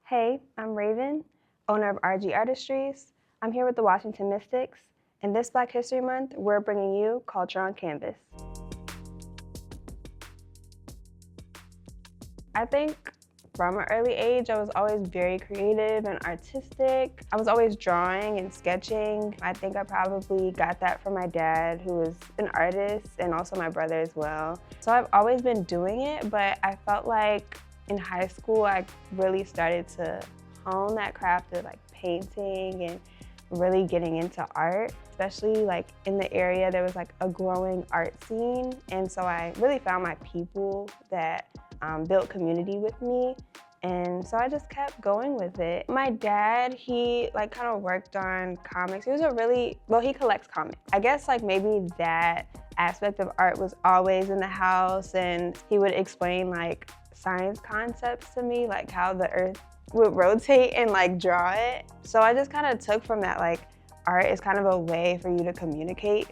Hey, I'm Raven, owner of RG Artistries. I'm here with the Washington Mystics, and this Black History Month, we're bringing you Culture on Canvas. I think from an early age, I was always very creative and artistic. I was always drawing and sketching. I think I probably got that from my dad, who was an artist, and also my brother as well. So I've always been doing it, but I felt like in high school, I really started to hone that craft of like painting and really getting into art, especially like in the area, there was like a growing art scene. And so I really found my people that built community with me. And so I just kept going with it. My dad, he like kind of worked on comics. He was he collects comics. I guess like maybe that aspect of art was always in the house, and he would explain like science concepts to me, like how the earth would rotate and like draw it. So I just kind of took from that, like art is kind of a way for you to communicate,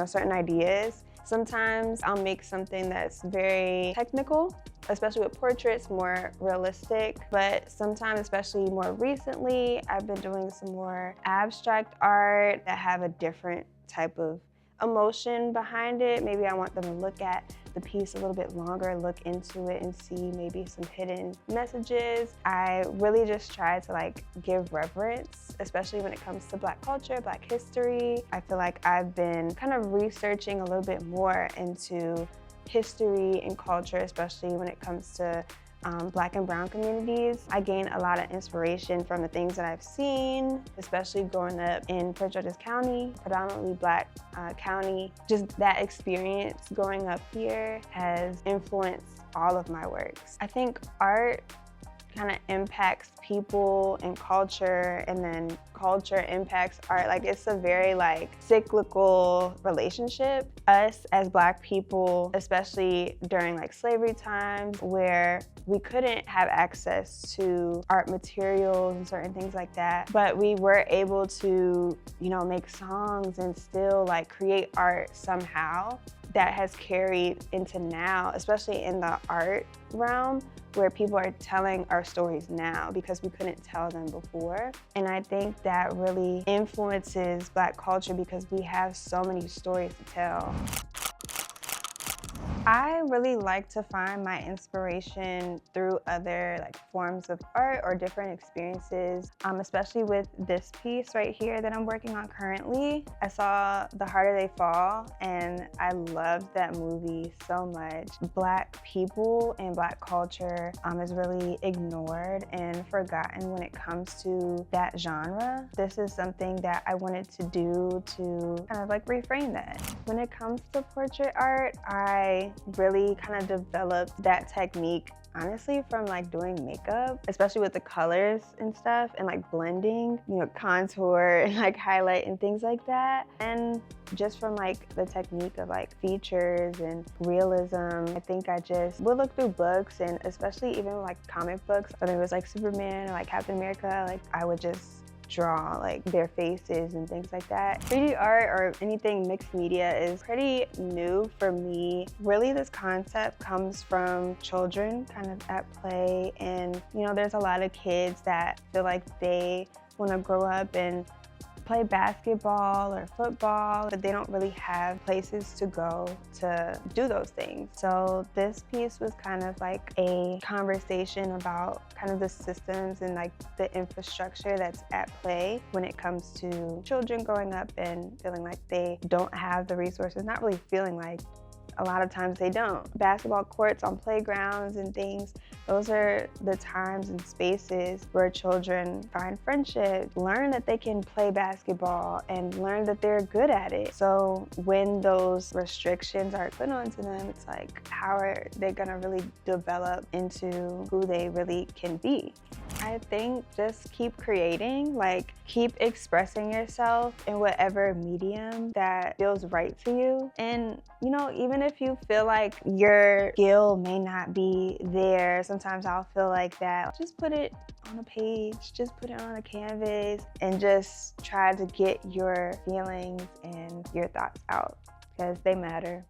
certain ideas. Sometimes I'll make something that's very technical, especially with portraits, more realistic. But sometimes, especially more recently, I've been doing some more abstract art that have a different type of emotion behind it. Maybe I want them to look at the piece a little bit longer, look into it and see maybe some hidden messages. I really just try to like give reverence, especially when it comes to Black culture, Black history. I feel like I've been kind of researching a little bit more into history and culture, especially when it comes to Black and Brown communities. I gain a lot of inspiration from the things that I've seen, especially growing up in Prince George's County, predominantly Black county. Just that experience growing up here has influenced all of my works. I think art kind of impacts people and culture, and then culture impacts art. Like it's a very like cyclical relationship. Us as Black people, especially during like slavery times where we couldn't have access to art materials and certain things like that, but we were able to, make songs and still like create art somehow. That has carried into now, especially in the art realm, where people are telling our stories now because we couldn't tell them before. And I think that really influences Black culture because we have so many stories to tell. I really like to find my inspiration through other like forms of art or different experiences, especially with this piece right here that I'm working on currently. I saw The Harder They Fall and I loved that movie so much. Black people and Black culture is really ignored and forgotten when it comes to that genre. This is something that I wanted to do to kind of like reframe that. When it comes to portrait art, I really kind of developed that technique honestly from like doing makeup, especially with the colors and stuff and like blending, contour and like highlight and things like that. And just from like the technique of like features and realism, I think I just would look through books, and especially even like comic books, whether it was like Superman or like Captain America, like I would just draw like their faces and things like that. 3D art or anything mixed media is pretty new for me. Really, this concept comes from children kind of at play, and there's a lot of kids that feel like they want to grow up and play basketball or football, but they don't really have places to go to do those things. So this piece was kind of like a conversation about kind of the systems and like the infrastructure that's at play when it comes to children growing up and feeling like they don't have the resources, not really feeling like, a lot of times they don't. Basketball courts on playgrounds and things, those are the times and spaces where children find friendship, learn that they can play basketball, and learn that they're good at it. So when those restrictions are put onto them, it's like, how are they gonna really develop into who they really can be? I think just keep creating, like keep expressing yourself in whatever medium that feels right to you. And even if you feel like your skill may not be there, sometimes I'll feel like that. Just put it on a page, just put it on a canvas, and just try to get your feelings and your thoughts out because they matter.